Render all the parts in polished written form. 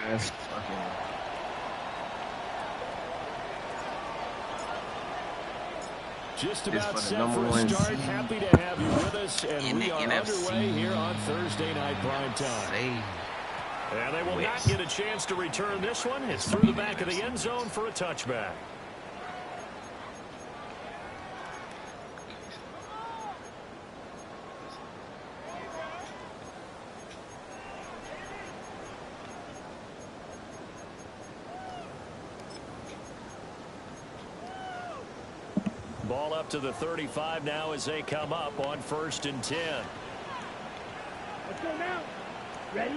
That's fucking. Just about set for a start. Happy to have you with us, and we are underway here on Thursday Night Prime Time. And they will not get a chance to return this one. It's through the back of the end zone for a touchback. Ball up to the 35 now as they come up on 1st and 10. Let's go now. Ready?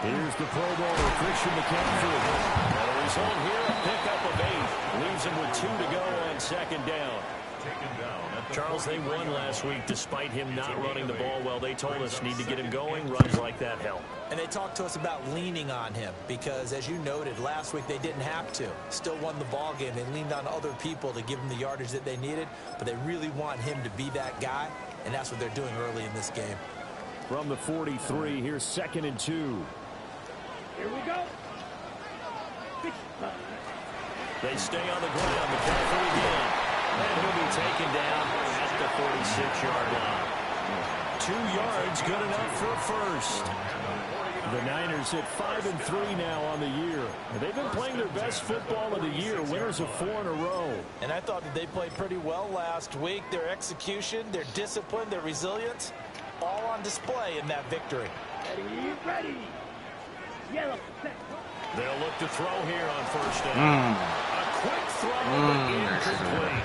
Here's the Pro Bowler, Christian McCaffrey. And the result here, a pickup of 8. Leaves him with 2 to go on 2nd down. Charles, they won last week despite him not running the ball well. They told us need to get him going. Runs like that help. And they talked to us about leaning on him because, as you noted, last week they didn't have to. Still won the ball game. They leaned on other people to give them the yardage that they needed, but they really want him to be that guy, and that's what they're doing early in this game. From the 43, here's 2nd and 2. Here we go. They stay on the ground. McCaffrey again. And he'll be taken down at the 46-yard line. 2 yards, good enough for first. The Niners at 5-3 now on the year. They've been playing their best football of the year, winners of 4 in a row. And I thought that they played pretty well last week. Their execution, their discipline, their resilience, all on display in that victory. Ready. Yellow. They'll look to throw here on 1st down. A quick throw, but incomplete.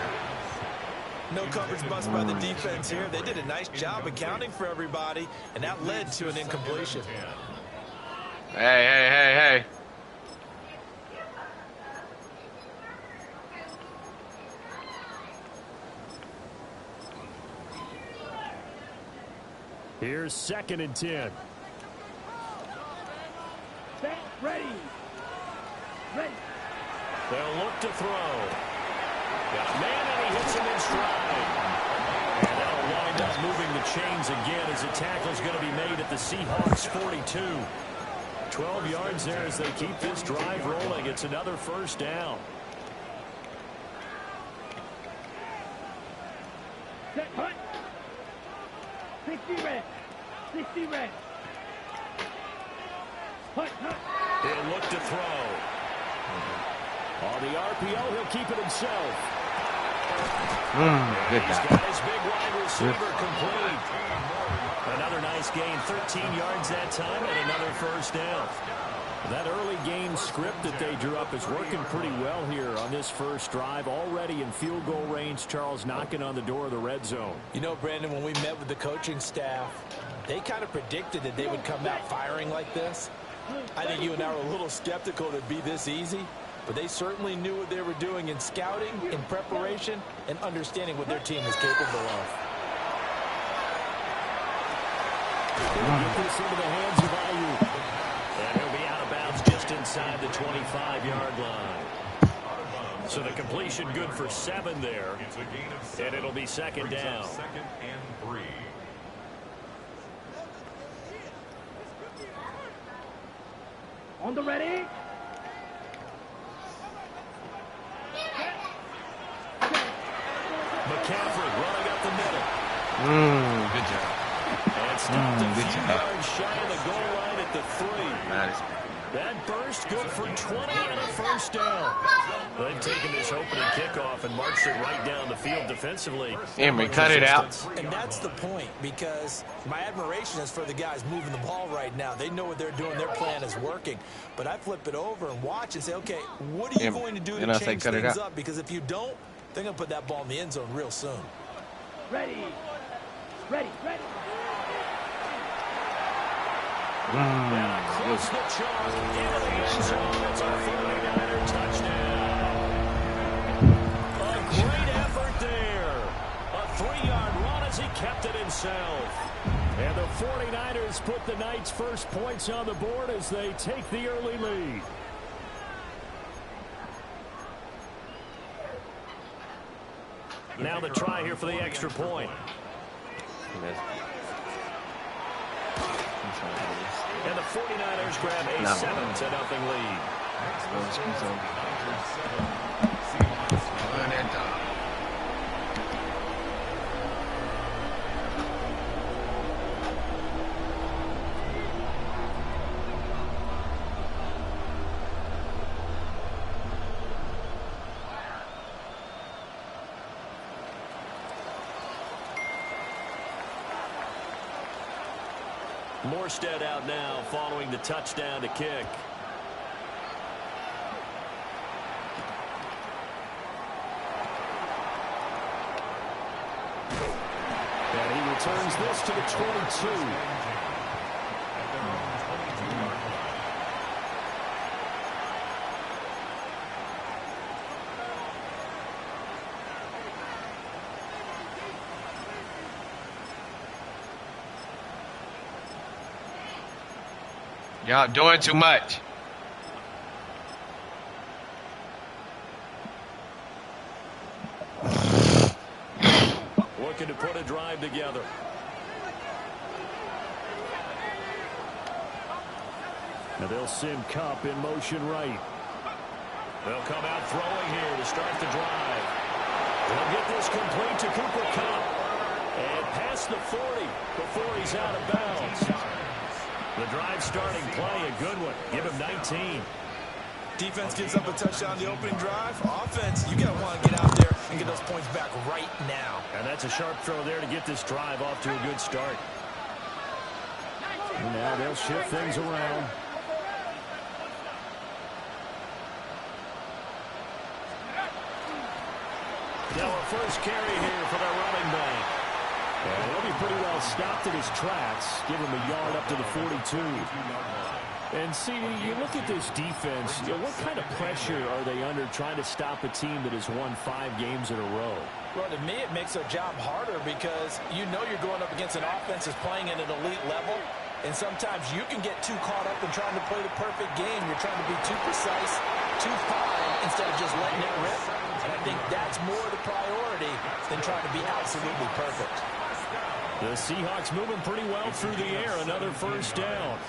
No coverage bust by the defense here. They did a nice job accounting for everybody, and that led to an incompletion. Hey. Here's 2nd and 10. Ready. They'll look to throw. Got a man, and he hits him in stride. And that'll wind up moving the chains again as a tackle's going to be made at the Seahawks 42. 12 yards there as they keep this drive rolling. It's another 1st down. Set, hunt. 60 red. 60 red. Hunt. He'll look to throw. On the RPO, he'll keep it himself. He's got his big wide receiver complete. Another nice gain, 13 yards that time, and another 1st down. That early game script that they drew up is working pretty well here on this first drive. Already in field goal range, Charles knocking on the door of the red zone. You know, Brandon, when we met with the coaching staff, they kind of predicted that they would come out firing like this. I think you and I were a little skeptical that it'd be this easy, but they certainly knew what they were doing in scouting, in preparation, and understanding what their team was capable of. Get this into the hands of Ayuk. And he'll be out of bounds just inside the 25-yard line. So the completion good for 7 there. And it'll be 2nd down. 2nd and 3. On the ready. McCaffrey running up the middle. Good job. And stopped a few yards shy of the goal line at the 3. That burst good for 20 and a 1st down. They've taken this opening kickoff and marched it right down the field defensively. And we cut it out. And that's the point, because my admiration is for the guys moving the ball right now. They know what they're doing. Their plan is working. But I flip it over and watch and say, okay, what are you going to do to change things up? Because if you don't, they're going to put that ball in the end zone real soon. Ready. Across the chalk into the end zone. It's a 49er touchdown. A great effort there. A 3-yard run as he kept it himself. And the 49ers put the Knights' first points on the board as they take the early lead. Now the try here for the extra point. And the the 49ers grab a 7-0 lead. Morstead out now following the touchdown to kick. And he returns this to the 22. Y'all doing too much. Looking to put a drive together. Now they'll send Cup in motion right. They'll come out throwing here to start the drive. They'll get this complete to Cooper Cup. And past the 40 before he's out of bounds. The drive starting play, a good one. Give him 19. Defense gives up a touchdown the opening drive. Offense, you got to want to get out there and get those points back right now. And that's a sharp throw there to get this drive off to a good start. And now they'll shift things around. Now a first carry here for the running back. And he'll be pretty well stopped in his tracks. Give him a yard up to the 42. And see, you look at this defense, what kind of pressure are they under trying to stop a team that has won 5 games in a row? Well, to me, it makes their job harder because you know you're going up against an offense that's playing at an elite level. And sometimes you can get too caught up in trying to play the perfect game. You're trying to be too precise, too fine, instead of just letting it rip. And I think that's more the priority than trying to be absolutely perfect. The Seahawks moving pretty well through the air. Another first down.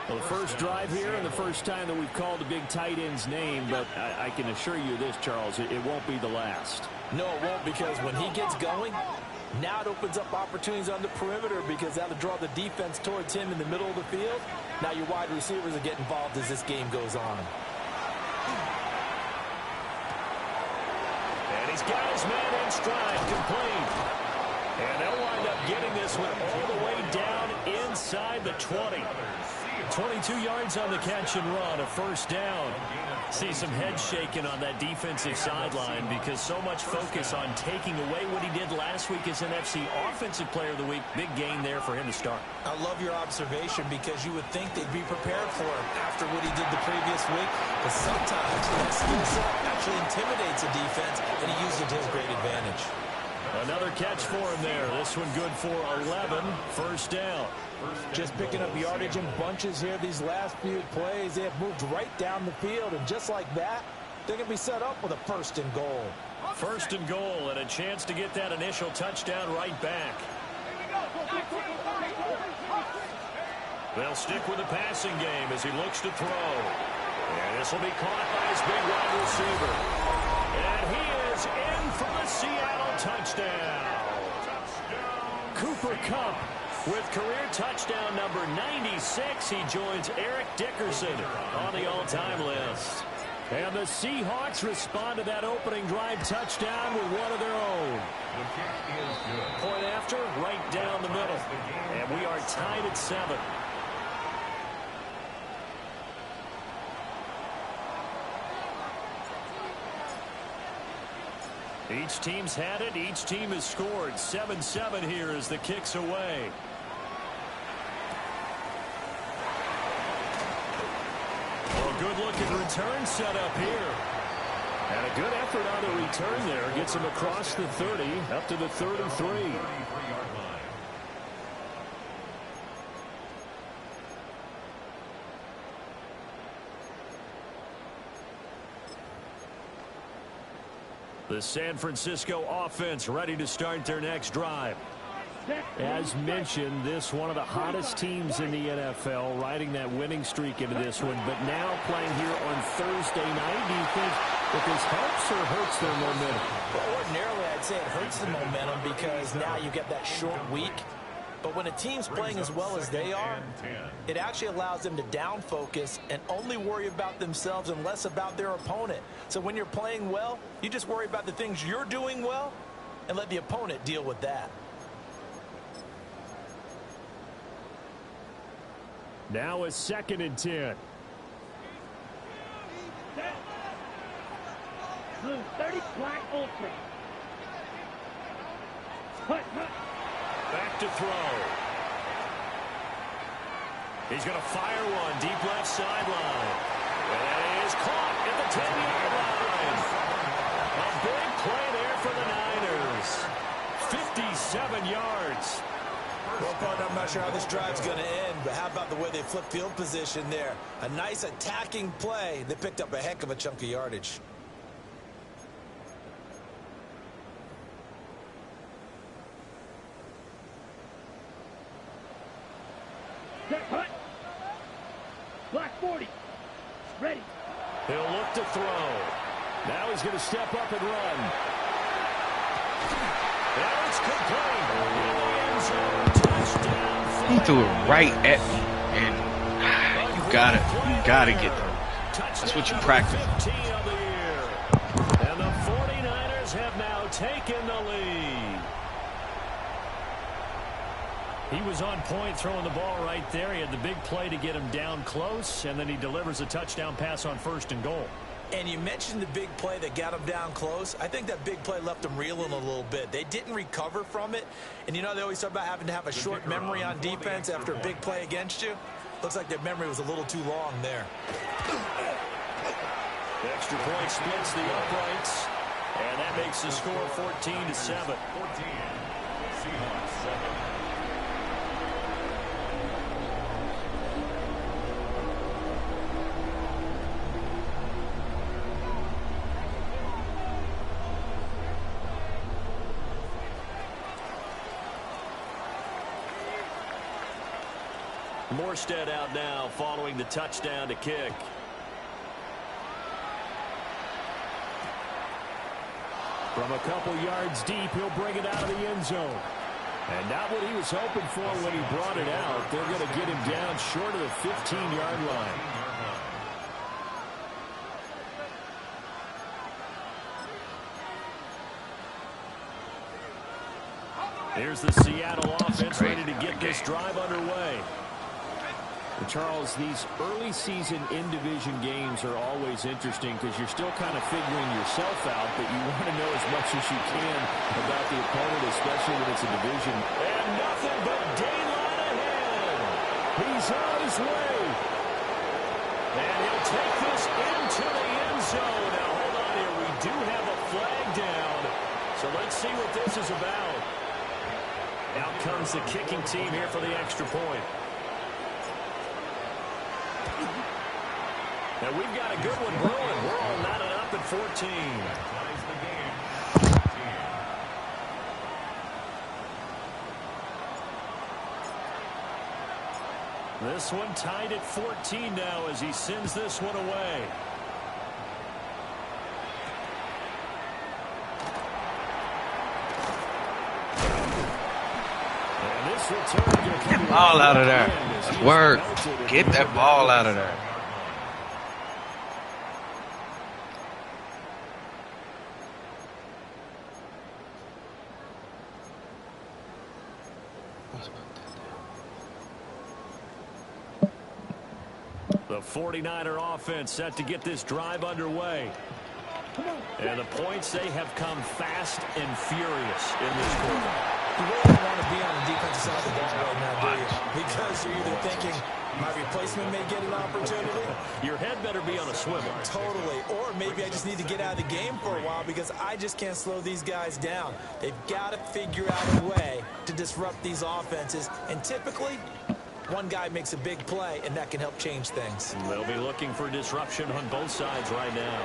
Well, the first drive here and the first time that we've called a big tight end's name, but I can assure you this, Charles, it won't be the last. No, it won't, because when he gets going, now it opens up opportunities on the perimeter because that'll draw the defense towards him in the middle of the field. Now your wide receivers will get involved as this game goes on. And he's got his man in stride, complete. And they'll wind up getting this one all the way down inside the 20. 22 yards on the catch and run, a first down. See some head shaking on that defensive sideline because so much focus on taking away what he did last week as NFC Offensive Player of the Week. Big game there for him to start. I love your observation because you would think they'd be prepared for him after what he did the previous week. But sometimes that skill set actually intimidates a defense, and he used it to his great advantage. Another catch for him there. This one good for 11. First down. Just picking up yardage in bunches here these last few plays. They have moved right down the field, and just like that, they're going to be set up with a first and goal. First and goal, and a chance to get that initial touchdown right back. They'll stick with the passing game as he looks to throw. And this will be caught by his big wide receiver. And he is in for the Seattle touchdown. Cooper Kupp with career touchdown number 96. He joins Eric Dickerson on the all-time list. And the Seahawks respond to that opening drive touchdown with one of their own. Point after, right down the middle. And we are tied at 7. Each team's had it. Each team has scored. 7-7 here as the kick's away. Well, good-looking return set up here. And a good effort on the return there. Gets him across the 30, up to the 33. The San Francisco offense ready to start their next drive. As mentioned, this one of the hottest teams in the NFL, riding that winning streak into this one, but now playing here on Thursday night. Do you think that this helps or hurts their momentum? Well, ordinarily, I'd say it hurts the momentum because now you get that short week. But when a team's playing as well as they are, it actually allows them to down focus and only worry about themselves and less about their opponent. So when you're playing well, you just worry about the things you're doing well and let the opponent deal with that. Now a 2nd and 10. Blue 30, black ultra. Hut. Back to throw. He's going to fire one deep left sideline. And it is caught at the 10-yard line. A big play there for the Niners. 57 yards. Well, partner, I'm not sure how this drive's going to end, but how about the way they flip field position there? A nice attacking play. They picked up a heck of a chunk of yardage. Set, hut. Black 40. Ready. He'll look to throw. Now he's going to step up and run. And it's complete. In the end zone. Touchdown. He threw it right at me, and you gotta get them. That's what you practice. 15 of the year. And the 49ers have now taken the lead. He was on point throwing the ball right there. He had the big play to get him down close, and then he delivers a touchdown pass on 1st and goal. And you mentioned the big play that got him down close. I think that big play left him reeling a little bit. They didn't recover from it. And you know they always talk about having to have a short memory on defense after a big play against you. Looks like their memory was a little too long there. The extra point splits the uprights, and that makes the score 14-7. 14. Seahawks 7. Morstead out now following the touchdown to kick. From a couple yards deep, he'll bring it out of the end zone. And not what he was hoping for when he brought it out. They're going to get him down short of the 15-yard line. Here's the Seattle offense ready to get this drive underway. And Charles, these early season in-division games are always interesting because you're still kind of figuring yourself out, but you want to know as much as you can about the opponent, especially when it's a division. And nothing but daylight ahead. He's on his way. And he'll take this into the end zone. Now, hold on here. We do have a flag down. So let's see what this is about. Out comes the kicking team here for the extra point. Now we've got a good one brewing. We're all knotted up at 14. This one tied at 14 now as he sends this one away. And this return will come. Get the ball out of there. Word. Get that ball out of there. The 49er offense set to get this drive underway. And the points, they have come fast and furious in this quarter. You really don't want to be on the defensive side of the ball right now, do you? Because you're either thinking, my replacement may get an opportunity. Your head better be on a swivel. Totally. Or maybe I just need to get out of the game for a while because I just can't slow these guys down. They've got to figure out a way to disrupt these offenses. And typically, one guy makes a big play, and that can help change things. They'll be looking for disruption on both sides right now.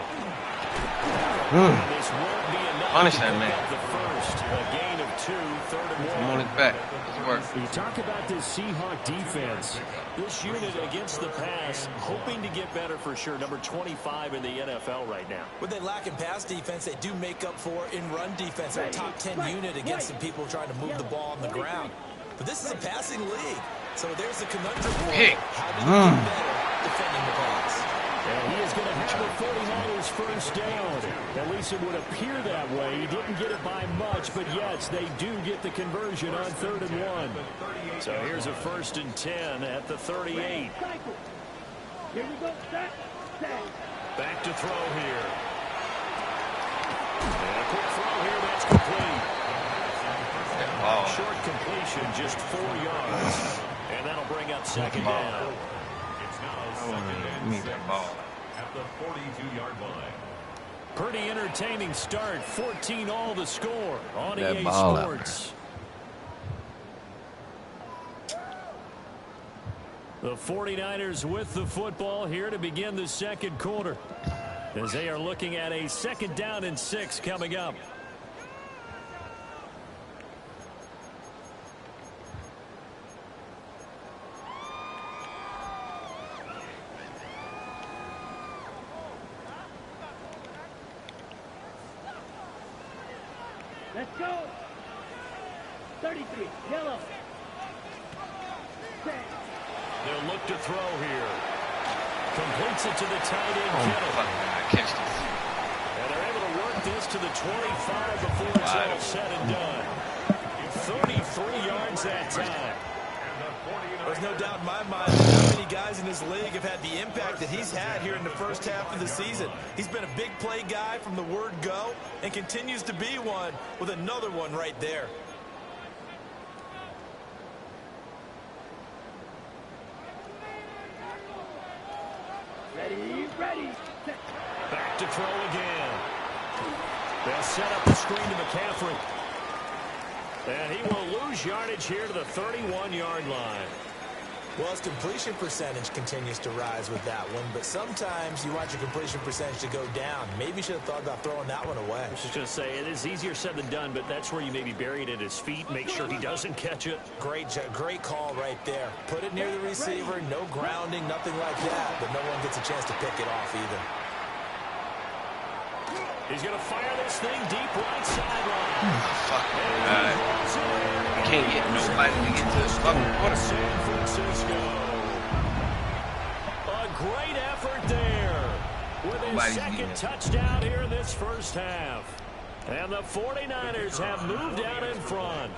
This won't be enough Punish to that pick man. up the first. A gain of third and I'm on one. his back. Let's work. You talk about this Seahawk defense. This unit against the pass, hoping to get better for sure. Number 25 in the NFL right now. When they lack in pass defense, they do make up for in run defense. They're a top 10 unit against some people trying to move the ball on the ground. But this is a passing league. So there's the conundrum. Hey. How do you get better defending the pass? And he is going to have the 49ers first down. At least it would appear that way. He didn't get it by much, but yes, they do get the conversion on 3rd and 1. So here's a 1st and 10 at the 38. Here we go. Set. Back to throw here. And a quick throw here. That's complete. Short completion, just 4 yards. And that'll bring up 2nd down. At the 42-yard line. Pretty entertaining start. 14-all the score on That EA ball Sports. The 49ers with the football here to begin the 2nd quarter, as they are looking at a 2nd down and 6 coming up. Let's go. 33. Yellow. Set. They'll look to throw here. Completes it to the tight end, Oh, Kittle. fuck. I catch this. And they're able to work this to the 25 before it's all said and done. 33 yards that time. There's no doubt in my mind how many guys in this league have had the impact that he's had here in the first half of the season. He's been a big play guy from the word go and continues to be one with another one right there. Ready. Set. Back to throw again. They'll set up the screen to McCaffrey. And he will lose yardage here to the 31-yard line. Well, his completion percentage continues to rise with that one, but sometimes you want your completion percentage to go down. Maybe you should have thought about throwing that one away. I was just going to say, it is easier said than done, but that's where you maybe bury it at his feet, make sure he doesn't catch it. Great call right there. Put it near the receiver, no grounding, nothing like that, but no one gets a chance to pick it off either. He's going to fire this thing deep right sideline. Fuck. I can't get nobody to get to the fucking quarter. San Francisco. A great effort there with his Nobody's second getting it. touchdown here in this first half. And the 49ers have moved out in front.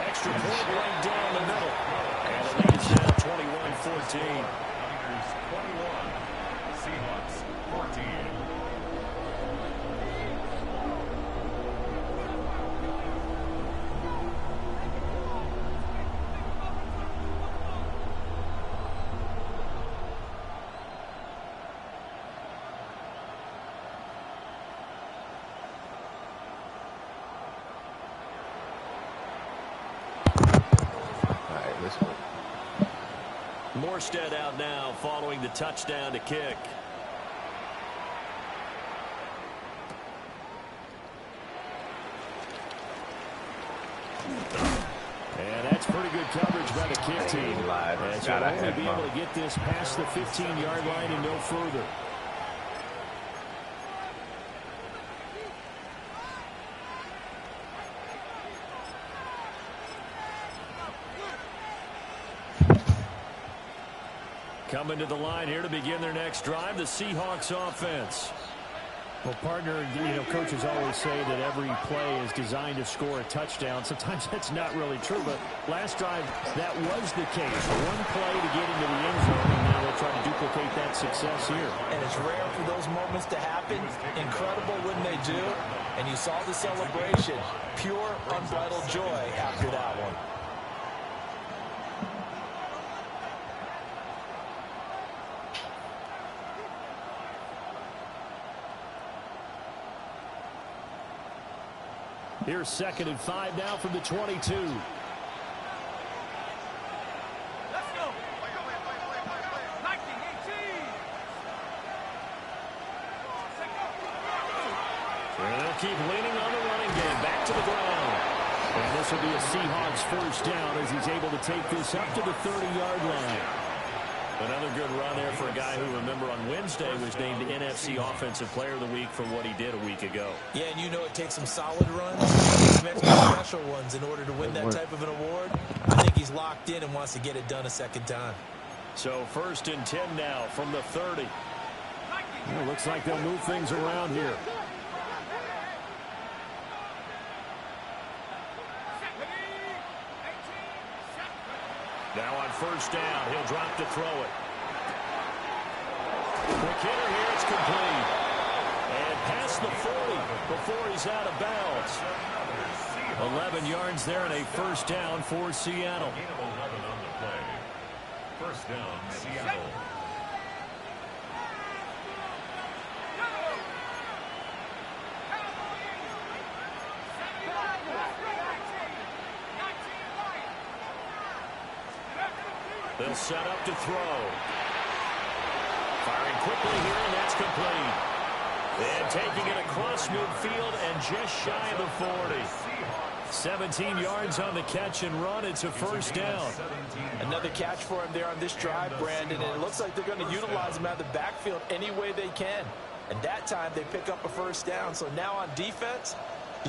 Extra point right down the middle. And it leads now 21-14. Niners 21, Seahawks 14. Morstead out now following the touchdown to kick. And that's pretty good coverage by the kick team. And so they'll only be able to get this past the 15-yard line and no further. Coming to the line here to begin their next drive, the Seahawks offense. Well, partner, coaches always say that every play is designed to score a touchdown. Sometimes that's not really true, but last drive, that was the case. One play to get into the end zone, and now they'll try to duplicate that success here. And it's rare for those moments to happen. Incredible when they do. And you saw the celebration. Pure, unbridled joy after that one. Here's 2nd and 5 now from the 22. Let's go. keep leaning on the running game. Back to the ground. And this will be a Seahawks first down as he's able to take this up to the 30-yard line. Another good run there for a guy who, remember, on Wednesday was named NFC Offensive Player of the Week for what he did a week ago. Yeah, and you know it takes some solid runs, some extra special ones in order to win that type of an award. I think he's locked in and wants to get it done a second time. So 1st and 10 now from the 30. Well, looks like they'll move things around here. Now on 1st down, he'll drop to throw it. Quick hitter here, it's complete. And past the 40 before he's out of bounds. 11 yards there and a 1st down for Seattle. Gain of 11 on the play. 1st down, Seattle. They'll set up to throw. Firing quickly here, and that's complete. And taking it across midfield and just shy of the 40. 17 yards on the catch and run. It's a 1st down. Another catch for him there on this drive, Brandon, and it looks like they're going to utilize him out of the backfield any way they can. And that time they pick up a 1st down. So now on defense,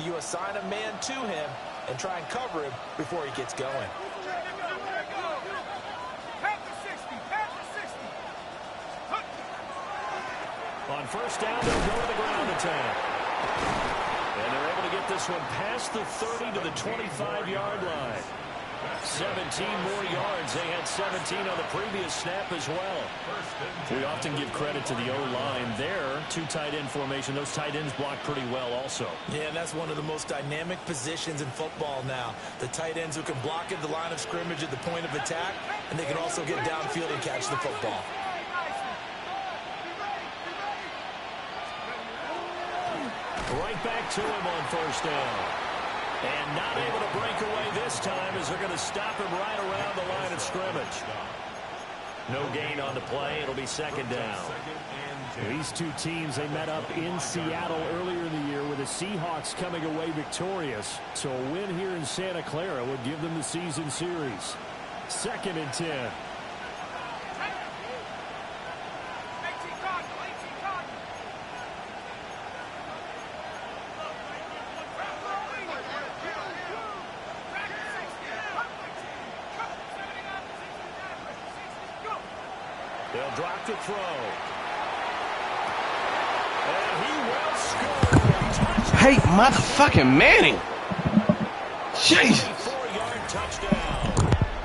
you assign a man to him and try and cover him before he gets going. On 1st down, they'll go to the ground attack. And they're able to get this one past the 30 to the 25-yard line. 17 more yards. They had 17 on the previous snap as well. We often give credit to the O-line there. 2 tight end formation. Those tight ends block pretty well also. Yeah, and that's one of the most dynamic positions in football now. The tight ends who can block at the line of scrimmage at the point of attack, and they can also get downfield and catch the football. Right back to him on 1st down. And not able to break away this time as they're going to stop him right around the line of scrimmage. No gain on the play. It'll be 2nd down. These two teams, they met up in Seattle earlier in the year with the Seahawks coming away victorious. So a win here in Santa Clara would give them the season series. 2nd and 10. They'll drop to throw. And he will score. Hey, motherfucking Manning. Jesus. 4-yard touchdown.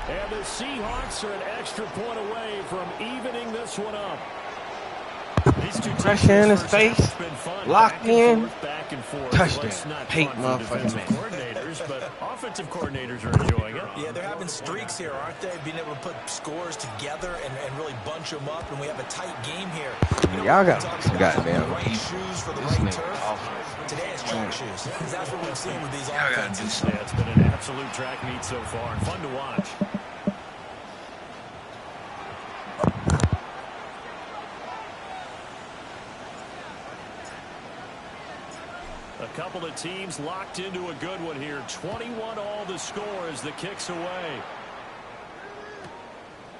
And the Seahawks are an extra point away from evening this one up. These two Pressure in his face. Locked in. Back and forth. Touchdown. Hate Fun for motherfucking defensive man. coordinators, but offensive coordinators are enjoying it. Yeah, they're having streaks here, aren't they? Being able to put scores together and really bunch them up, and we have a tight game here. You know, Y'all got some goddamn the right shoes for the this right nigga turf. awful. Today it's track shoes, because that's what we've seen with these Y'all gotta do offenses. something. Yeah, it's been an absolute track meet so far, and fun to watch. A couple of teams locked into a good one here. 21 all the score as the kick's away.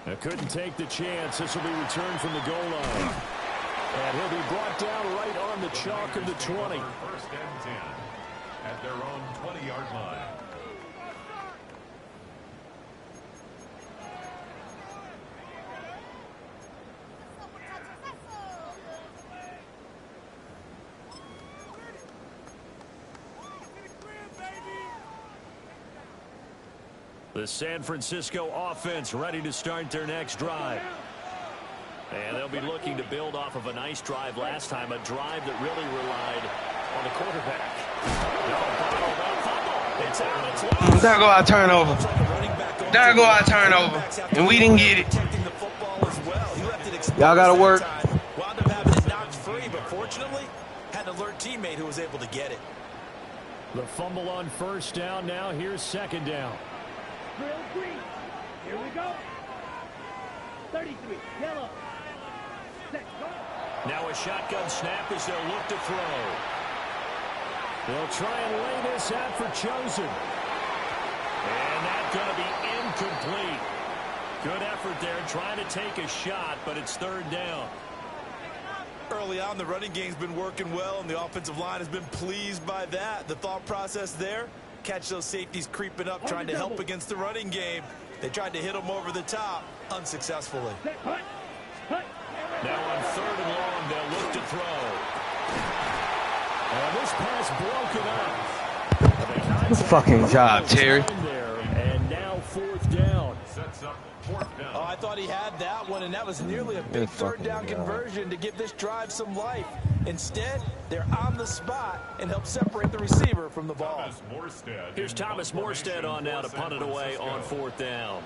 Now couldn't take the chance. This will be returned from the goal line. And he'll be brought down right on the chalk of the 20. 1st and 10 at their own 20-yard line. The San Francisco offense ready to start their next drive. And they'll be looking to build off of a nice drive last time, a drive that really relied on the quarterback. It's out, it's lost. There go our turnover. There go our turnover. And we didn't get it. Y'all got to work. Wound up having it knocked free, but fortunately, had an alert teammate who was able to get it. The fumble on 1st down. Now here's 2nd down. Drill green. Here we go. 33. Yellow. Set. Go. Now a shotgun snap as they'll look to throw. They'll try and lay this out for Chosen. And that's going to be incomplete. Good effort there trying to take a shot, but it's third down. Early on, the running game's been working well, and the offensive line has been pleased by that. The thought process there, catch those safeties creeping up, trying to help against the running game. They tried to hit them over the top, unsuccessfully. Now on third and long, they'll look to throw. And this pass broken up. Good fucking job, Terry. And now fourth down. Sets up fourth down. Oh, I thought he had that one, and that was nearly a big third down conversion to give this drive some life. Instead, they're on the spot and help separate the receiver from the ball. Here's Thomas Morstead on now to punt it away on fourth down.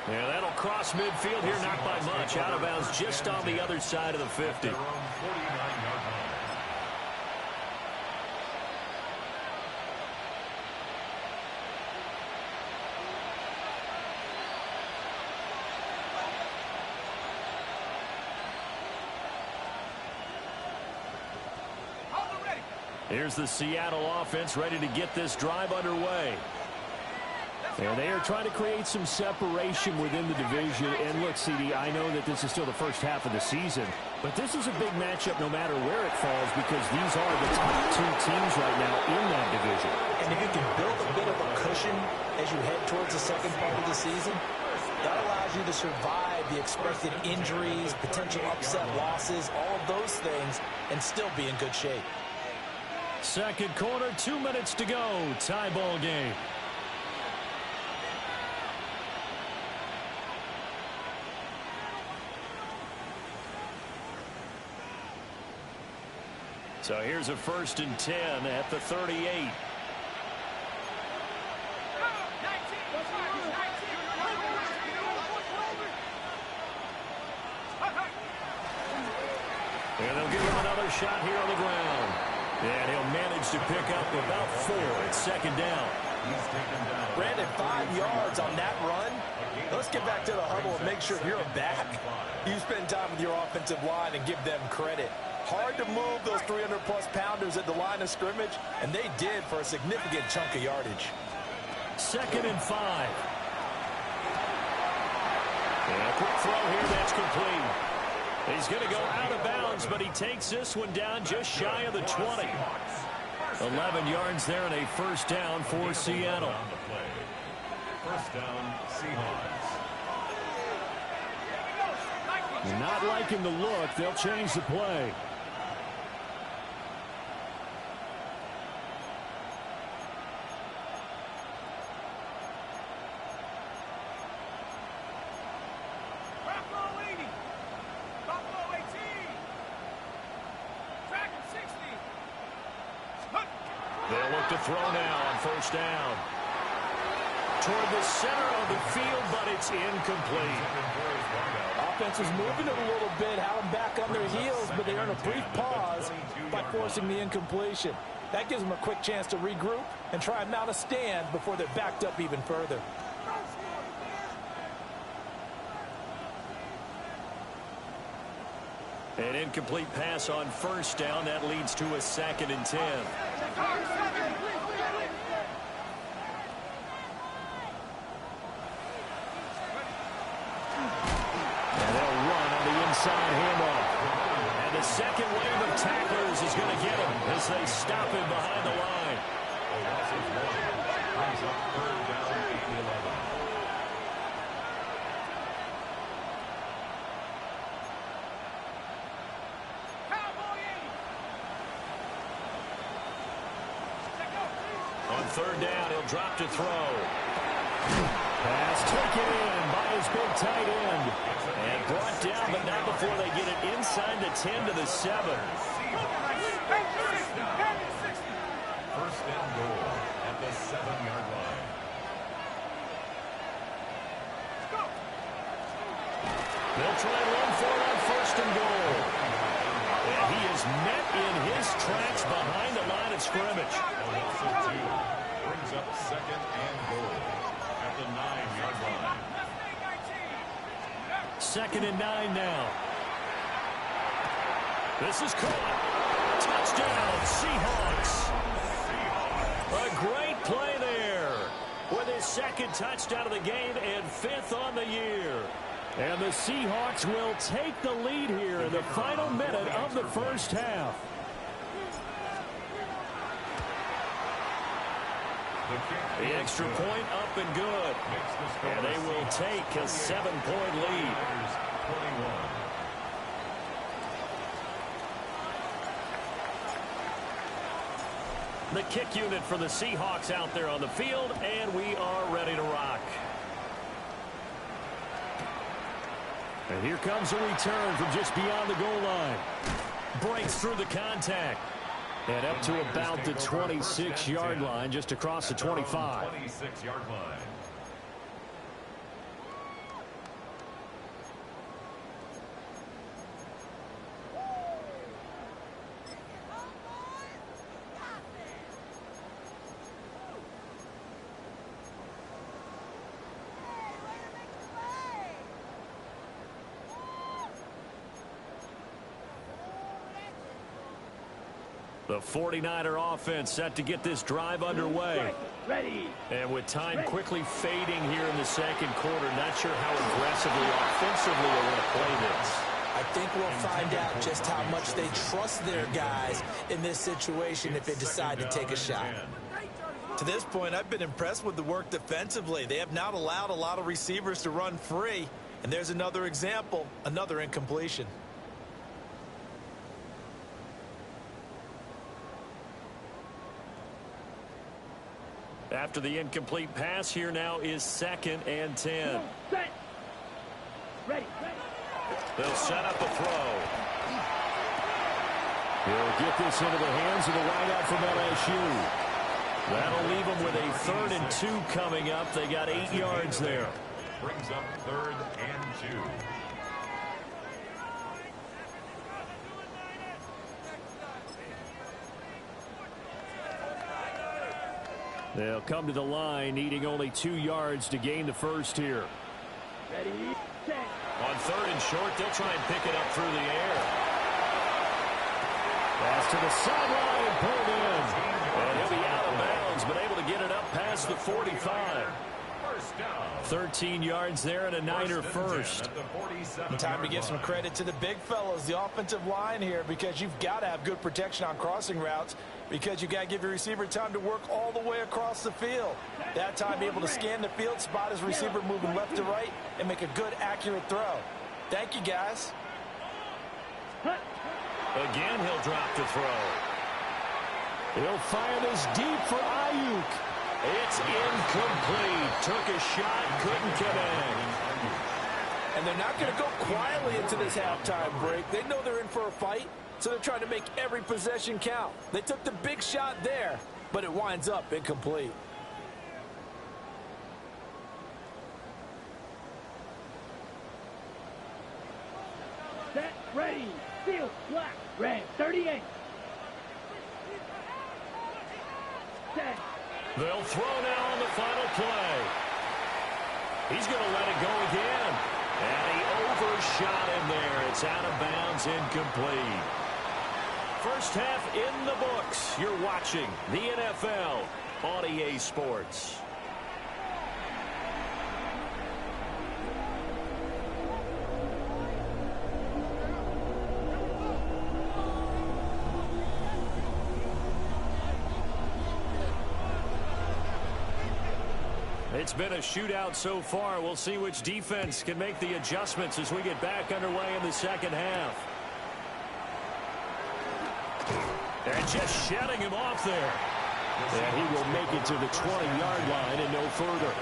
Yeah, that'll cross midfield here, not by much. Out of bounds just on the other side of the 50. Here's the Seattle offense ready to get this drive underway. And they are trying to create some separation within the division. And look, CD, I know that this is still the first half of the season, but this is a big matchup no matter where it falls because these are the top two teams right now in that division. And if you can build a bit of a cushion as you head towards the second part of the season, that allows you to survive the expected injuries, potential upset losses, all of those things, and still be in good shape. Second quarter, 2 minutes to go. Tie ball game. So here's a 1st and 10 at the 38. And they'll give him another shot here on the ground. And he'll manage to pick up about 4 at second down. Brandon, 5 yards on that run. Let's get back to the huddle and make sure you're back. You spend time with your offensive line and give them credit. Hard to move those 300-plus pounders at the line of scrimmage, and they did for a significant chunk of yardage. 2nd and 5. And a quick throw here that's complete. He's going to go out of bounds, but he takes this one down just shy of the 20. 11 yards there and a 1st down for Seattle. 1st down, Seahawks. Not liking the look. They'll change the play. They'll look to throw now on 1st down. Toward the center of the field, but it's incomplete. Offense is moving it a little bit, have them back on their heels, but they earn a brief pause by forcing the incompletion. That gives them a quick chance to regroup and try and mount a stand before they're backed up even further. An incomplete pass on 1st down. That leads to a 2nd and 10. And they'll run on the inside handoff. And the second wave of tacklers is going to get him as they stop him behind the line. Brings up 3rd down at the 11. On 3rd down, he'll drop to throw. Pass taken in by his big tight end. And brought down, but not before they get it inside the 10 to the 7. 1st and goal at the 7-yard line. They'll try and run for it on 1st and goal. And he is met in his tracks behind the line of scrimmage. A loss of 2 brings up second and goal at the 9-yard line. Second and 9 now. This is caught. Touchdown, Seahawks. A great play there with his second touchdown of the game and 5th on the year. And the Seahawks will take the lead here in the final minute of the first half. The extra point up and good. And they will take a 7-point lead. 21. The kick unit for the Seahawks out there on the field, and we are ready to rock. And here comes a return from just beyond the goal line. Breaks through the contact. And up to about the 26-yard line, just across the 25. 26-yard line. The 49er offense set to get this drive underway. Ready. And with time quickly fading here in the second quarter, not sure how aggressively, offensively they want to play this. I think we'll find out just how much they trust their guys in this situation if they decide to take a shot. To this point, I've been impressed with the work defensively. They have not allowed a lot of receivers to run free. And there's another example, another incompletion. After the incomplete pass, here now is 2nd and 10. Set. Ready. They'll set up a throw. He'll get this into the hands of the wideout from LSU. That'll leave them with a 3rd and 2 coming up. They got 8 yards there. Brings up 3rd and 2. They'll come to the line, needing only 2 yards to gain the first here. Ready. Set. On 3rd and short, they'll try and pick it up through the air. Pass to the sideline and pulled in. And he'll be out of bounds, but able to get it up past the 45. 13 yards there and a Niner first. Time to give some credit to the big fellows, the offensive line here, because you've got to have good protection on crossing routes, because you got to give your receiver time to work all the way across the field. That time, be able to scan the field, spot his receiver moving left to right, and make a good, accurate throw. Thank you, guys. Again, he'll drop the throw. He'll fire this deep for Ayuk. It's incomplete. Took a shot, couldn't connect. And they're not going to go quietly into this halftime break. They know they're in for a fight, so they're trying to make every possession count. They took the big shot there, but it winds up incomplete. Set. Ready. Field. Black. Red. 38. Set. They'll throw now on the final play. He's going to let it go again. And he overshot him there. It's out of bounds, incomplete. First half in the books. You're watching the NFL on EA Sports. It's been a shootout so far. We'll see which defense can make the adjustments as we get back underway in the second half. And just shutting him off there. And he will make it to the 20-yard line and no further.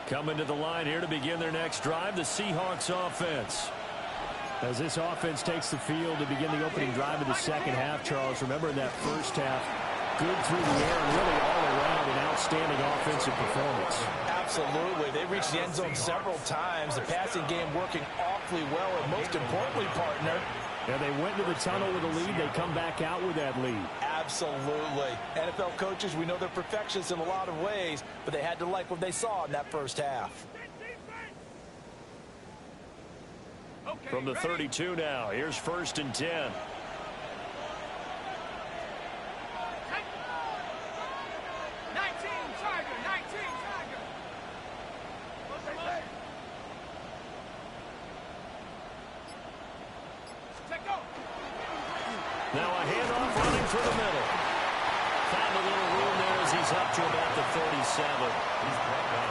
Coming to the line here to begin their next drive, the Seahawks offense. As this offense takes the field to begin the opening drive of the second half, Charles, remember in that first half, good through the air and really all around an outstanding offensive performance. Absolutely. They reached the end zone several times. The passing game working awfully well, and most importantly, partner, and they went to the tunnel with a lead. They come back out with that lead. Absolutely. NFL coaches, we know they're perfectionists in a lot of ways, but they had to like what they saw in that first half. From the 32 now, here's 1st and 10. 19, Tiger, 19, Tiger. Now a handoff running through the middle. Found a little room there as he's up to about the 37.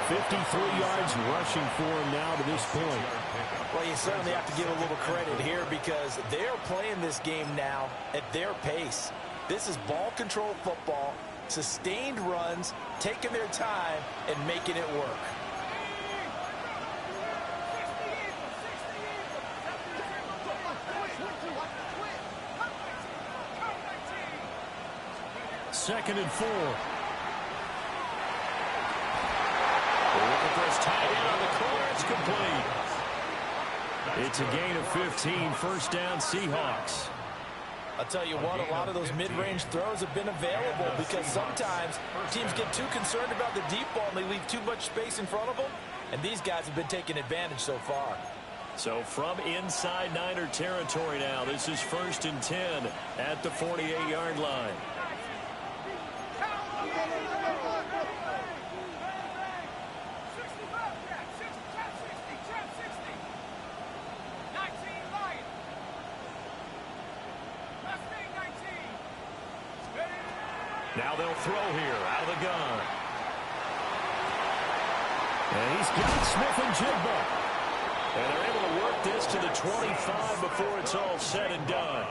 53 yards rushing for him now to this point. Well, you certainly have to give a little credit here because they're playing this game now at their pace. This is ball control football, sustained runs, taking their time, and making it work. Second and 4. Looking for his tight end on the corner. It's complete. It's a gain of 15. First down, Seahawks. I'll tell you what, a lot of those mid-range throws have been available because sometimes teams get too concerned about the deep ball and they leave too much space in front of them, and these guys have been taking advantage so far. So from inside Niner territory now, this is 1st and 10 at the 48-yard line. Now they'll throw here out of the gun. And he's got Smith-Njigba. And they're able to work this to the 25 before it's all said and done.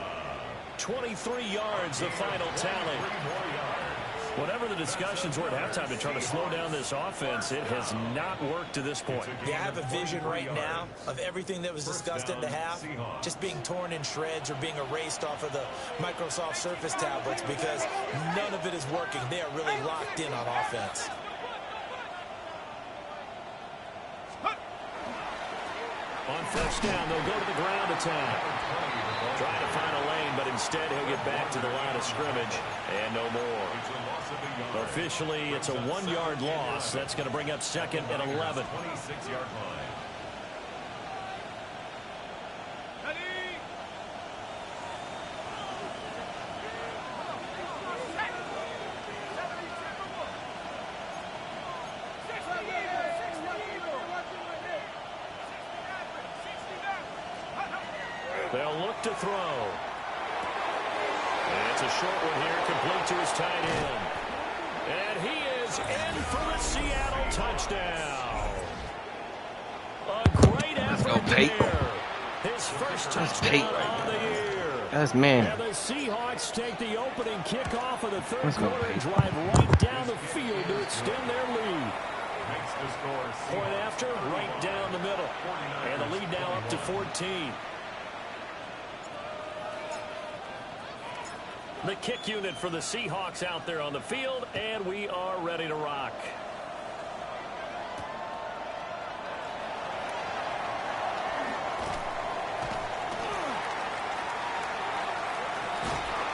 23 yards, the final tally. Whatever the discussions were at halftime to try to slow down this offense, it has not worked to this point. Yeah, I have a vision right now of everything that was discussed at the half just being torn in shreds or being erased off of the Microsoft Surface tablets because none of it is working. They are really locked in on offense. On first down, they'll go to the ground attack. Trying to find a lane, but instead he'll get back to the line of scrimmage and no more. Officially, it's a 1-yard loss. That's going to bring up 2nd and 11. 26-yard line. They'll look to throw. And it's a short one here, complete to his tight end. And he is in for the Seattle touchdown. A great effort there. His first touchdown of the year. That's man. And the Seahawks take the opening kickoff of the third quarter and drive right down the field to extend their lead. Point after, right down the middle. And the lead now up to 14. The kick unit for the Seahawks out there on the field, and we are ready to rock.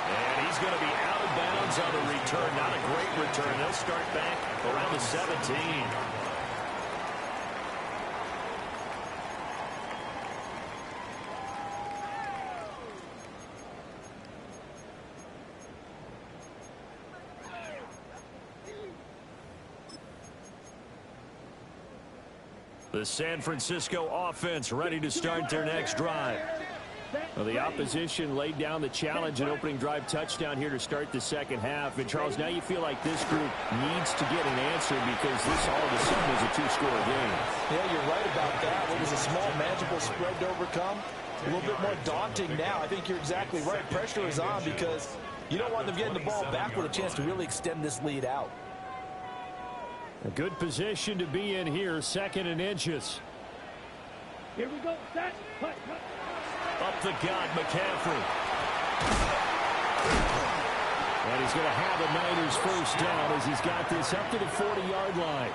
And he's going to be out of bounds on the return. Not a great return. They'll start back around the 17. The San Francisco offense ready to start their next drive. Well, the opposition laid down the challenge and opening drive touchdown here to start the second half. And, Charles, now you feel like this group needs to get an answer because this all of a sudden is a two-score game. Yeah, you're right about that. It was a small, manageable spread to overcome. A little bit more daunting now. I think you're exactly right. Pressure is on because you don't want them getting the ball back with a chance to really extend this lead out. A good position to be in here, 2nd and inches. Here we go. Set. Cut. Up the gut, McCaffrey. And he's going to have a Niners first down as he's got this up to the 40-yard line.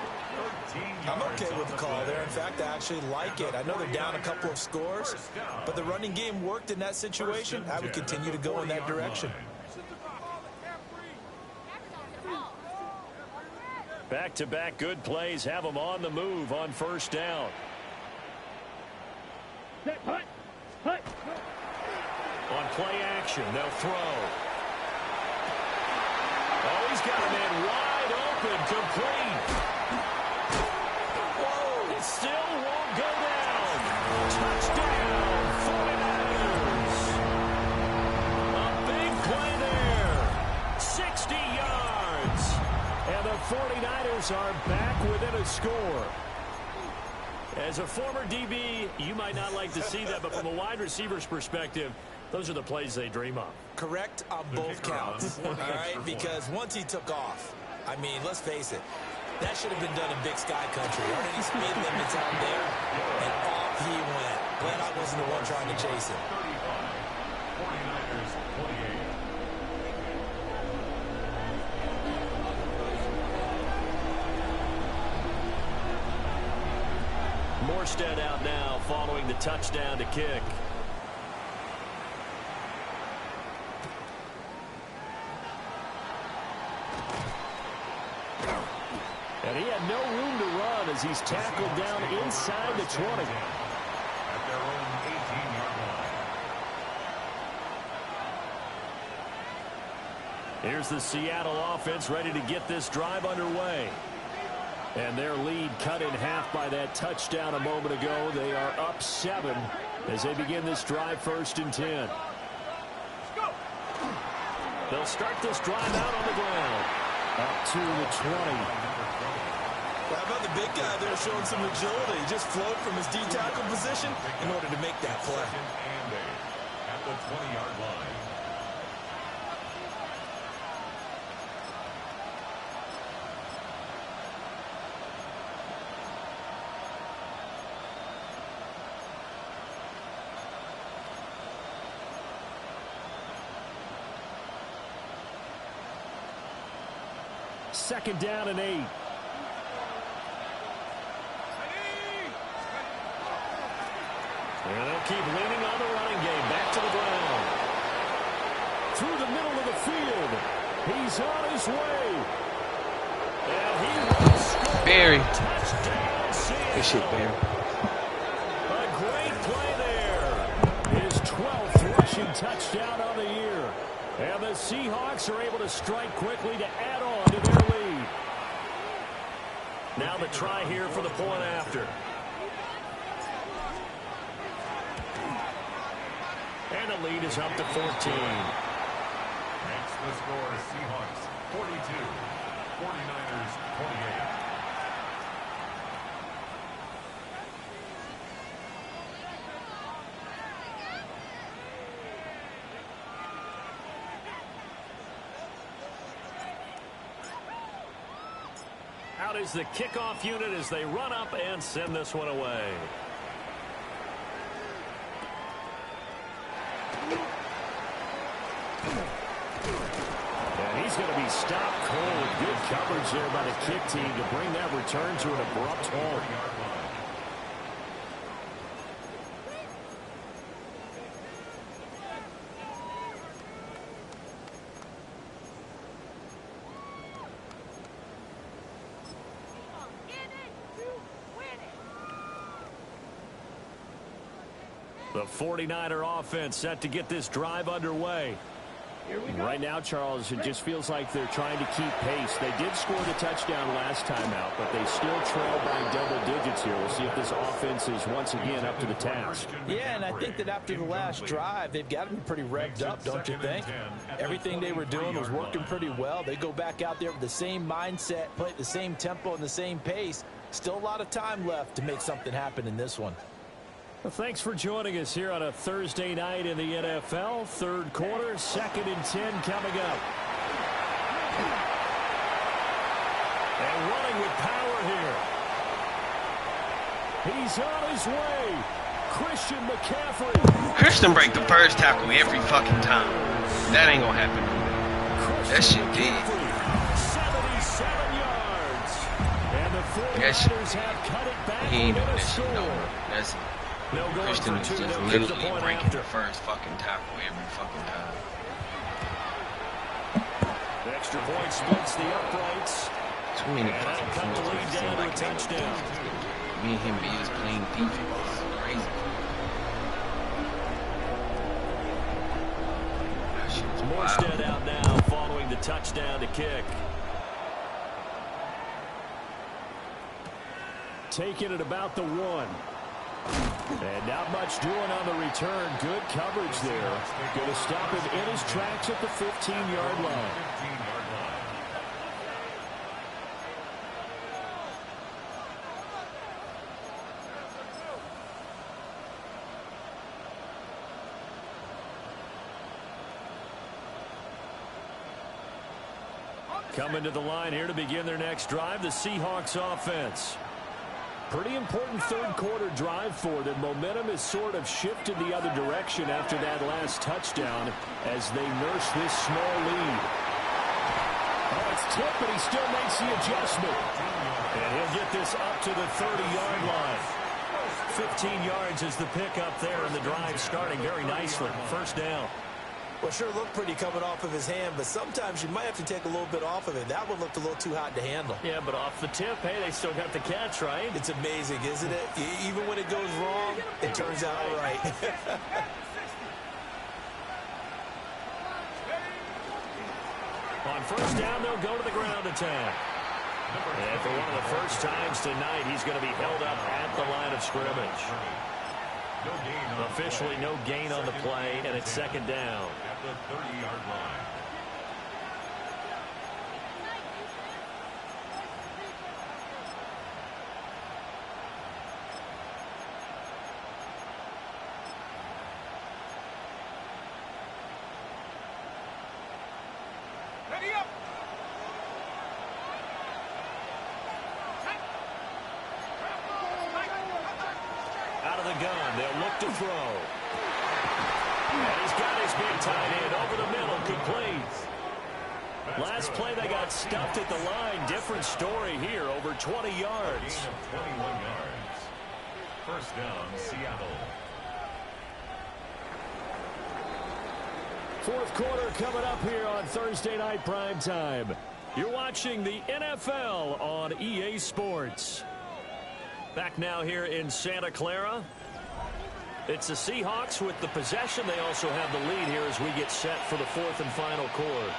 I'm okay with the call there. In fact, I actually like it. I know they're down a couple of scores, but the running game worked in that situation. I would continue to go in that direction. Back-to-back good plays have them on the move on first down. On play action, they'll throw. Oh, he's got a man wide open, complete. Whoa, it still won't go down. Touchdown, 49ers. A big play there. 60 yards. And the 49ers are back within a score. As a former DB, you might not like to see that, but from a wide receiver's perspective, those are the plays they dream of. Correct on both counts, all right? Because once he took off, I mean, let's face it, that should have been done in Big Sky Country. Aren't any speed limits out there? And off he went. Glad I wasn't the one trying to chase him. 49ers 28. Morstead out now following the touchdown to kick. And he had no room to run as he's tackled down inside the 20. At their own 18-yard line. Here's the Seattle offense ready to get this drive underway. And their lead cut in half by that touchdown a moment ago. They are up 7 as they begin this drive 1st and 10. They'll start this drive out on the ground. Up to the 20. How about the big guy there showing some agility? He just floated from his D-tackle position in order to make that play. Second and 8 at the 20-yard line. Second down and 8. And they'll keep leaning on the running game. Back to the ground. Through the middle of the field. He's on his way. And he will score. Barry. Touchdown, Good shit, Barry. a great play there. His 12th rushing touchdown on the year. And the Seahawks are able to strike quickly to add on to their lead. Now the try here for the point after. And the lead is up to 14. Next, the score is Seahawks 42, 49ers 28. Out is the kickoff unit as they run up and send this one away. And he's going to be stopped cold. Good coverage there by the kick team to bring that return to an abrupt halt. The 49er offense set to get this drive underway. Right now, Charles, it just feels like they're trying to keep pace. They did score the touchdown last time out, but they still trail by double digits here. We'll see if this offense is once again up to the task. Yeah, and I think that after the last drive, they've got to be pretty revved up, don't you think? Everything they were doing was working pretty well. They go back out there with the same mindset, play at the same tempo and the same pace. Still a lot of time left to make something happen in this one. Well, thanks for joining us here on a Thursday night in the NFL. Third quarter, 2nd and 10 coming up. And running with power here. He's on his way. Christian McCaffrey. Christian break the first tackle every fucking time. That ain't gonna happen. That shit big. 77 yards. And the 49ers have cut it back. He ain't doing that shit no more. That's it. No going Christian for is two. just They'll kick the literally point breaking after. the first fucking tackle every fucking time. The extra point splits the uprights. Too many And fucking that'll cut the points. lead It seems down to a like they were touchdown. me and him be just playing defense. It's crazy. That shit was wild. Morstead out now following the touchdown to kick. Taking it about the 1. And not much doing on the return. Good coverage there. Going to stop him in his tracks at the 15-yard line. Coming to the line here to begin their next drive, the Seahawks offense. Pretty important third quarter drive for them. Momentum has sort of shifted the other direction after that last touchdown as they nurse this small lead. Oh, it's tipped, but he still makes the adjustment. And he'll get this up to the 30-yard line. 15 yards is the pickup there, and the drive starting very nicely. First down. Well, sure looked pretty coming off of his hand, but sometimes you might have to take a little bit off of it. That one looked a little too hot to handle. Yeah, but off the tip, hey, they still got the catch, right? It's amazing, isn't it? Even when it goes wrong, it turns out all right. On first down, they'll go to the ground attack. And for one of the first times tonight, he's going to be held up at the line of scrimmage. Officially no gain on the play, and it's second down. At the 30-yard line. Ready up. Out of the gun, they'll look to throw. And he's got his big tight end over the middle, complete. Last play, they got stuffed at the line. Different story here, over 20 yards. Gain of 21 yards. First down, Seattle. Fourth quarter coming up here on Thursday Night Prime Time. You're watching the NFL on EA Sports. Back now here in Santa Clara. It's the Seahawks with the possession. They also have the lead here as we get set for the fourth and final quarter.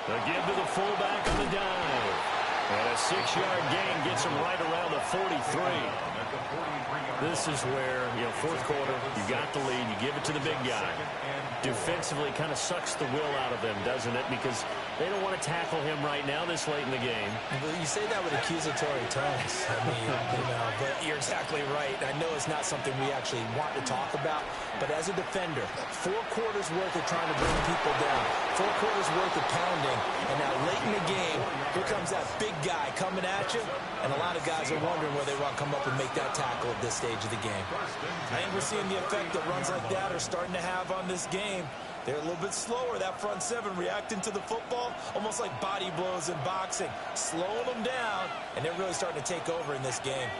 They give to the fullback on the dive. And a 6-yard gain gets him right around the 43. This is where, fourth quarter, you got the lead, you give it to the big guy. Defensively kind of sucks the will out of them, doesn't it? Because they don't want to tackle him right now this late in the game. Well, you say that with accusatory tones. I mean, but you're exactly right. I know it's not something we actually want to talk about, but as a defender, 4 quarters worth of trying to bring people down, 4 quarters worth of pounding, and now late in the game, here comes that big guy coming at you, and a lot of guys are wondering where they want to come up and make that tackle at this stage of the game. I think we're seeing the effect that runs like that are starting to have on this game. They're a little bit slower, that front seven reacting to the football, almost like body blows in boxing, slowing them down, and they're really starting to take over in this game.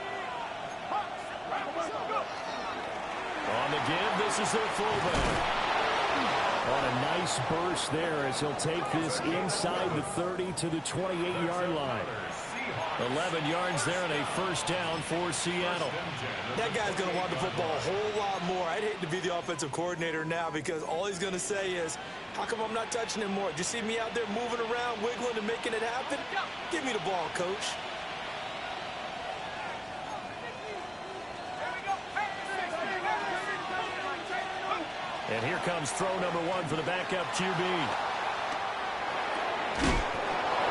On the give, this is their fullback. On a nice burst there as he'll take this inside the 30 to the 28-yard line. 11 yards there and a first down for Seattle. That guy's going to want the football a whole lot more. I'd hate to be the offensive coordinator now because all he's going to say is, how come I'm not touching him more? Do you see me out there moving around, wiggling, and making it happen? Give me the ball, coach. And here comes throw number 1 for the backup QB.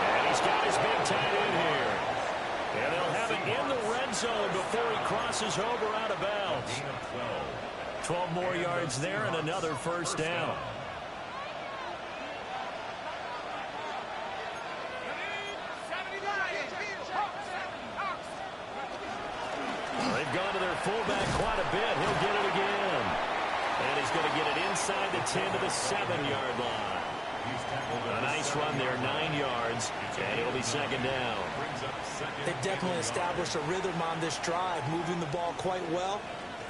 And he's got his big tight end here. And they'll have it in the red zone before he crosses over out of bounds. 12 more yards there and another first down. to their fullback quite a bit. He'll get it again. And he's going to get it inside the 10 to the 7-yard line. A nice run there, 9 yards, and it'll be second down. They definitely established a rhythm on this drive, moving the ball quite well.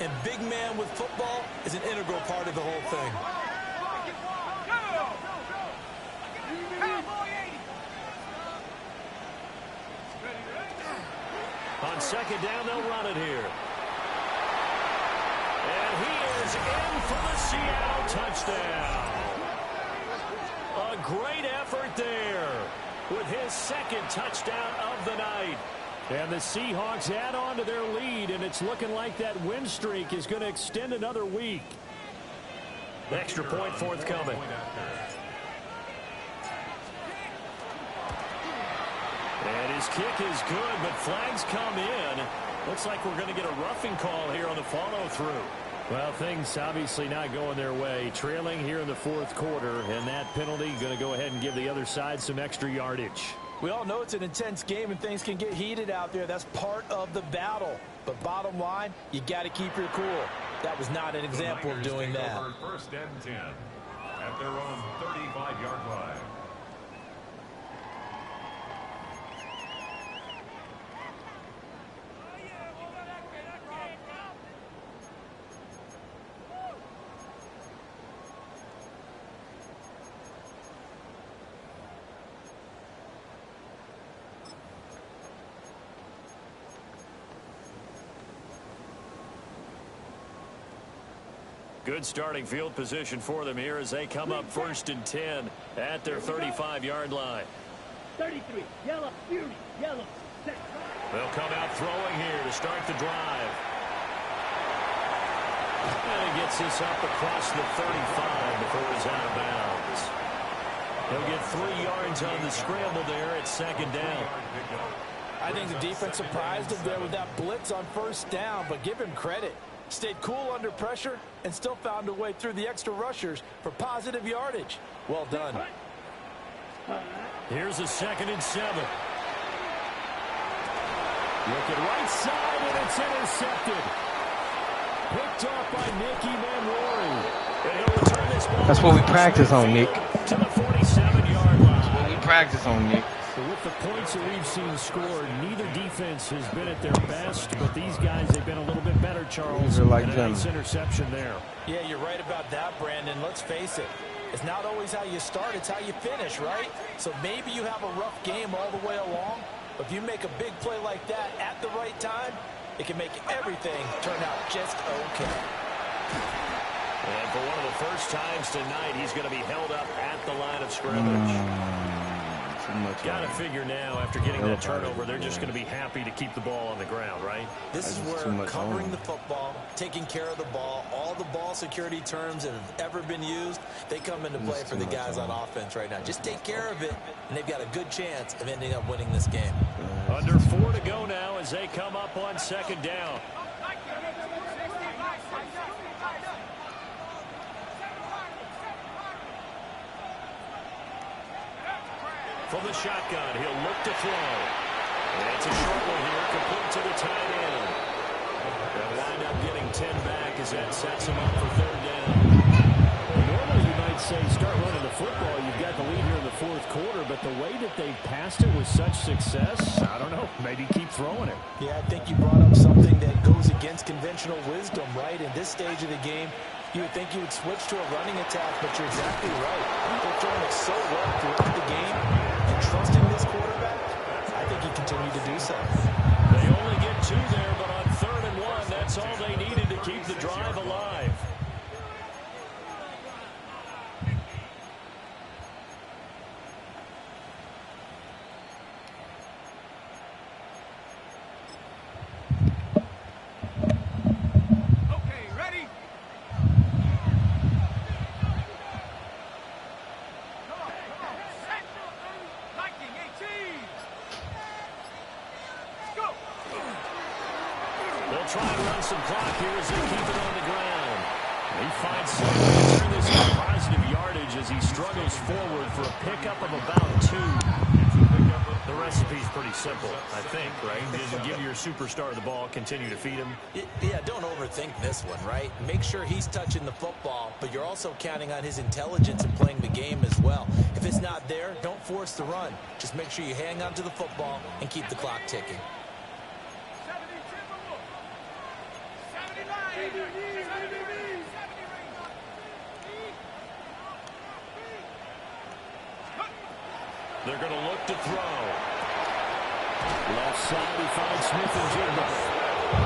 And big man with football is an integral part of the whole thing. On second down, they'll run it here. And he is in for the Seattle touchdown. A great effort there with his second touchdown of the night. And the Seahawks add on to their lead, and it's looking like that win streak is going to extend another week. Extra point forthcoming. And his kick is good, but flags come in. Looks like we're going to get a roughing call here on the follow-through. Well, things obviously not going their way. Trailing here in the fourth quarter, and that penalty going to go ahead and give the other side some extra yardage. We all know it's an intense game and things can get heated out there. That's part of the battle. But bottom line, you got to keep your cool. That was not an example of doing that. First and 10 at their own 35-yard line. Good starting field position for them here as they come up first and 10 at their 35-yard line. 33, yellow, beauty, yellow, set. They'll come out throwing here to start the drive. And he gets this up across the 35 before he's out of bounds. He'll get 3 yards on the scramble there at second down. I think the defense surprised him there with that blitz on first down, but give him credit. Stayed cool under pressure and still found a way through the extra rushers for positive yardage. Well done. Here's a 2nd and 7. Looking right side, and it's intercepted. Picked off by Nicky Manwari. And he'll return this ball. That's what we practice on, Nick. To the 47-yard line. That's what we practice on, Nick. So with the points that we've seen scored, neither defense has been at their best, but these guys have been a little bit better, Charles. Like and a nice interception there. Yeah, you're right about that, Brandon. Let's face it. It's not always how you start, it's how you finish, right? So maybe you have a rough game all the way along, but if you make a big play like that at the right time, it can make everything turn out just okay. And for one of the first times tonight, he's going to be held up at the line of scrimmage. Got to figure now, after getting that turnover, they're just going to be happy to keep the ball on the ground, right? This is where covering the football, taking care of the ball, all the ball security terms that have ever been used, they come into play for the guys on offense right now. Just take care of it, and they've got a good chance of ending up winning this game. Under 4 to go now as they come up on second down. From the shotgun, he'll look to throw. And it's a short one here, complete to the tight end. They'll wind up getting 10 back as that sets him up for third down. Normally you might say start running the football. You've got the lead here in the fourth quarter, but the way that they passed it with such success, I don't know, maybe keep throwing it. Yeah, I think you brought up something that goes against conventional wisdom, right? In this stage of the game, you would think you would switch to a running attack, but you're exactly right. They're throwing it so well throughout the game. Trusting this quarterback, I think he continued to do so. They only get 2 there, but on 3rd and 1, that's all they needed to keep the drive alive. Okay, ready? They'll try and run some clock here as they keep it on the ground. He finds something to turn this into positive yardage as he struggles forward for a pickup of about 2. The recipe's pretty simple, I think, right? Just give your superstar the ball, continue to feed him. Yeah, don't overthink this one, right? Make sure he's touching the football, but you're also counting on his intelligence in playing the game as well. If it's not there, don't force the run. Just make sure you hang on to the football and keep the clock ticking. They're going to look to throw. Left side, he finds Smith and Jigba.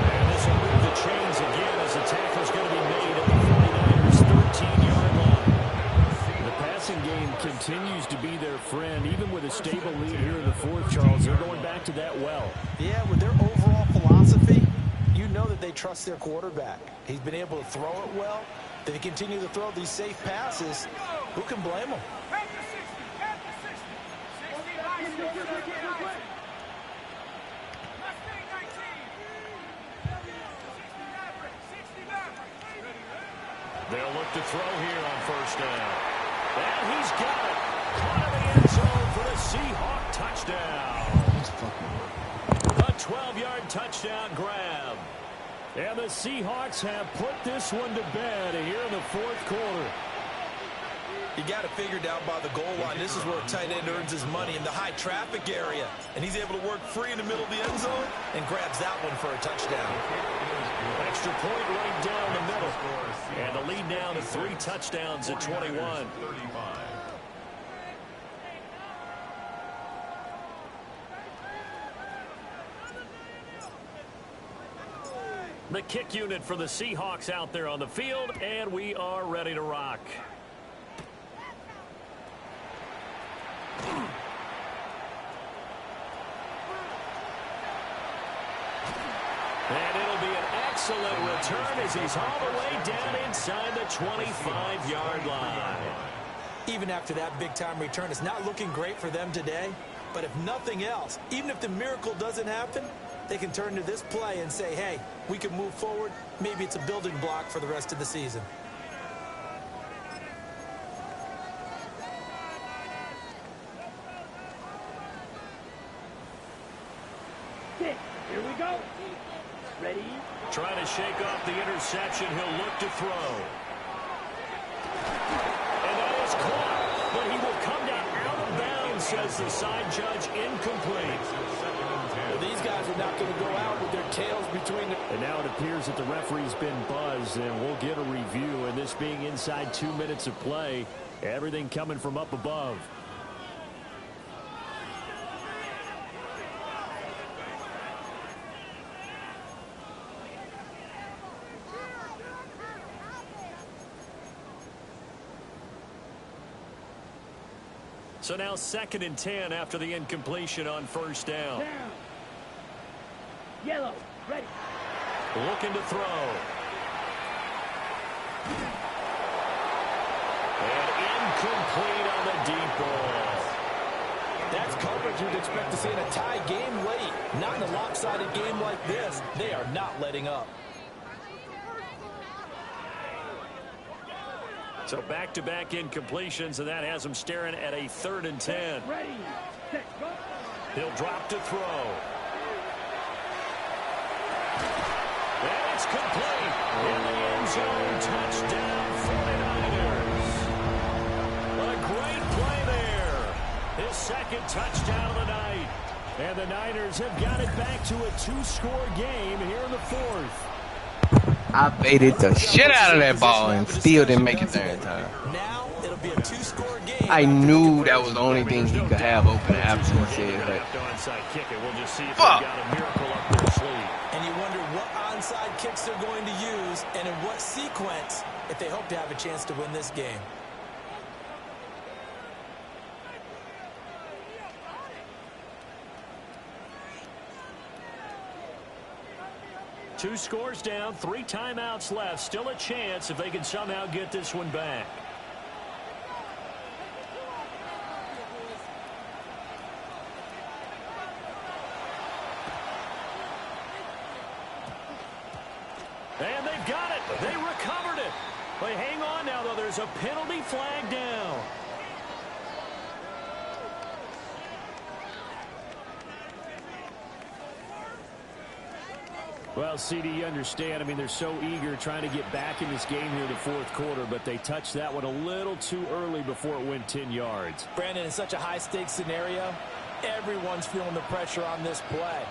And this will move the chains again as the tackle's going to be made at the 49ers' 13-yard line. The passing game continues to be their friend, even with a stable lead here in the fourth, Charles. They're going back to that well. Yeah, with their overall philosophy, you know that they trust their quarterback. He's been able to throw it well. They continue to throw these safe passes. Who can blame them? They'll look to throw here on first down. And he's got it. Caught in the end zone for the Seahawk touchdown. A 12-yard touchdown grab. And the Seahawks have put this one to bed here in the fourth quarter. You got it figured out by the goal line. This is where a tight end earns his money, in the high traffic area. And he's able to work free in the middle of the end zone and grabs that one for a touchdown. Extra point right down the middle. And the lead now to 3 touchdowns at 21. The kick unit for the Seahawks out there on the field, and we are ready to rock. And it'll be an excellent return as he's all the way down inside the 25-yard line. Even after that big-time return, it's not looking great for them today. But if nothing else, even if the miracle doesn't happen, they can turn to this play and say, hey, we can move forward. Maybe it's a building block for the rest of the season. Here we go. Ready? Trying to shake off the interception. He'll look to throw. And that is caught. But he will come down out of bounds, says the side judge. Incomplete. Well, these guys are not going to go out with their tails between them. And now it appears that the referee's been buzzed, and we'll get a review. And this being inside 2 minutes of play, everything coming from up above. So now 2nd and 10 after the incompletion on first down. Down. Yellow. Ready. Looking to throw. And incomplete on the deep ball. That's coverage you'd expect to see in a tie game late. Not in a lopsided game like this. They are not letting up. So back-to-back incompletions, and that has him staring at a 3rd and 10. Ready. Set. Go. He'll drop to throw. And it's complete. In the end zone, touchdown 49ers. A great play there. His 2nd touchdown of the night. And the Niners have got it back to a 2-score game here in the 4th. I baited the shit out of that ball and still didn't make it there in time. Now it'll be a 2-score game. I knew that was the only thing he could have open after he said that. We'll just see if Fuck. they've got a miracle up their sleeve. And you wonder what onside kicks they're going to use and in what sequence if they hope to have a chance to win this game. Two scores down, 3 timeouts left. Still a chance if they can somehow get this one back. And they've got it. They recovered it. But hang on now, though. There's a penalty flag down. Well, CD, you understand. I mean, they're so eager trying to get back in this game here in the fourth quarter, but they touched that one a little too early before it went 10 yards. Brandon, in such a high-stakes scenario, everyone's feeling the pressure on this play.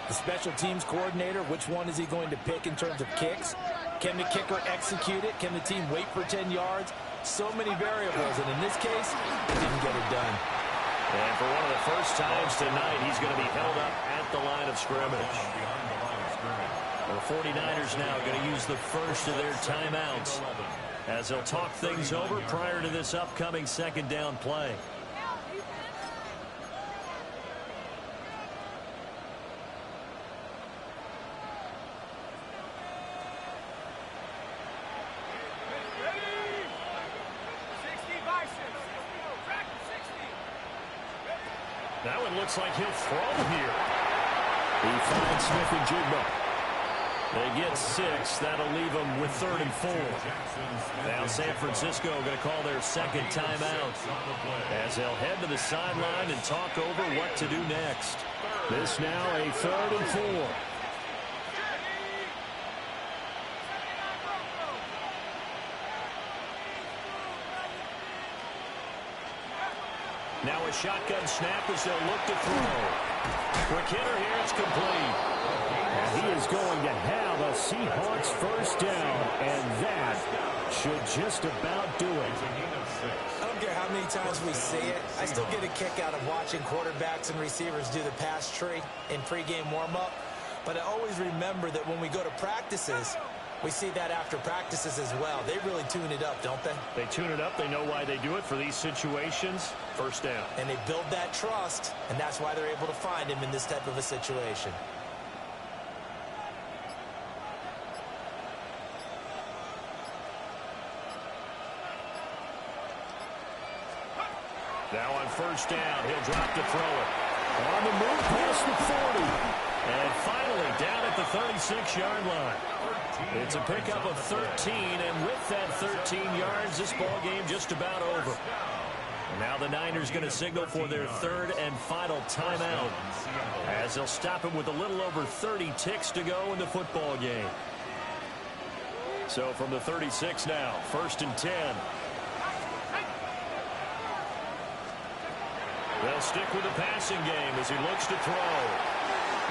The special teams coordinator, which one is he going to pick in terms of kicks? Can the kicker execute it? Can the team wait for 10 yards? So many variables, and in this case, he didn't get it done. And for one of the first times tonight, he's going to be held up at the line of scrimmage. The 49ers now going to use the first of their timeouts as they'll talk things over prior to this upcoming second down play. That one looks like he'll throw here. He finds Smith and Jigba. They get 6. That'll leave them with 3rd and 4. Now San Francisco going to call their second timeout as they'll head to the sideline and talk over what to do next. This now a 3rd and 4. Now a shotgun snap as they'll look to throw. Quick hitter here, it's complete. And he is going to have a Seahawks first down, and that should just about do it. I don't care how many times we see it. I still get a kick out of watching quarterbacks and receivers do the pass tree in pregame warm-up. But I always remember that when we go to practices, we see that after practices as well. They really tune it up, don't they? They tune it up. They know why they do it for these situations. First down. And they build that trust, and that's why they're able to find him in this type of a situation. Now on first down, he'll drop to throw it. On the move past the 40. And finally down at the 36-yard line. It's a pickup of 13, and with that 13 yards, this ball game just about over. Now the Niners going to signal for their 3rd and final timeout as they'll stop him with a little over 30 ticks to go in the football game. So from the 36 now, 1st and 10. They'll stick with the passing game as he looks to throw.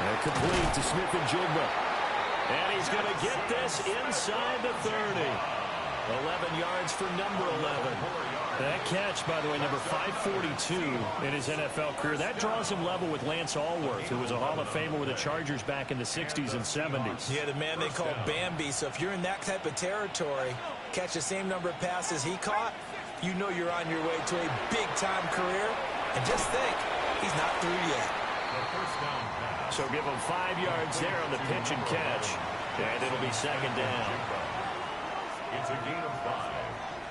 And complete to Smith and Jigba. And he's going to get this inside the 30. 11 yards for number 11. That catch, by the way, number 542 in his NFL career. That draws him level with Lance Allworth, who was a Hall of Famer with the Chargers back in the 60s and 70s. Yeah, the man they call Bambi. So if you're in that type of territory, catch the same number of passes he caught, you know you're on your way to a big-time career. And just think, he's not through yet. So give him 5 yards there on the pitch and catch. And it'll be second down. It's a gain of 5.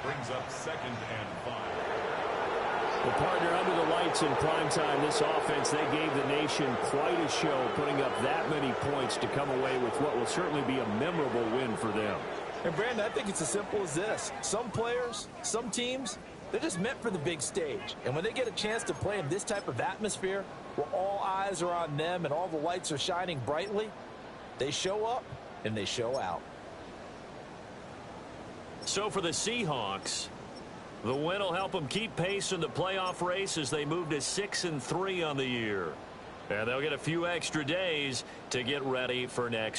Brings up 2nd and 5. The partner under the lights in primetime, this offense, they gave the nation quite a show, putting up that many points to come away with what will certainly be a memorable win for them. And Brandon, I think it's as simple as this. Some players, some teams, they're just meant for the big stage. And when they get a chance to play in this type of atmosphere, where all eyes are on them and all the lights are shining brightly, they show up and they show out. So for the Seahawks, the win will help them keep pace in the playoff race as they move to 6-3 on the year. And they'll get a few extra days to get ready for next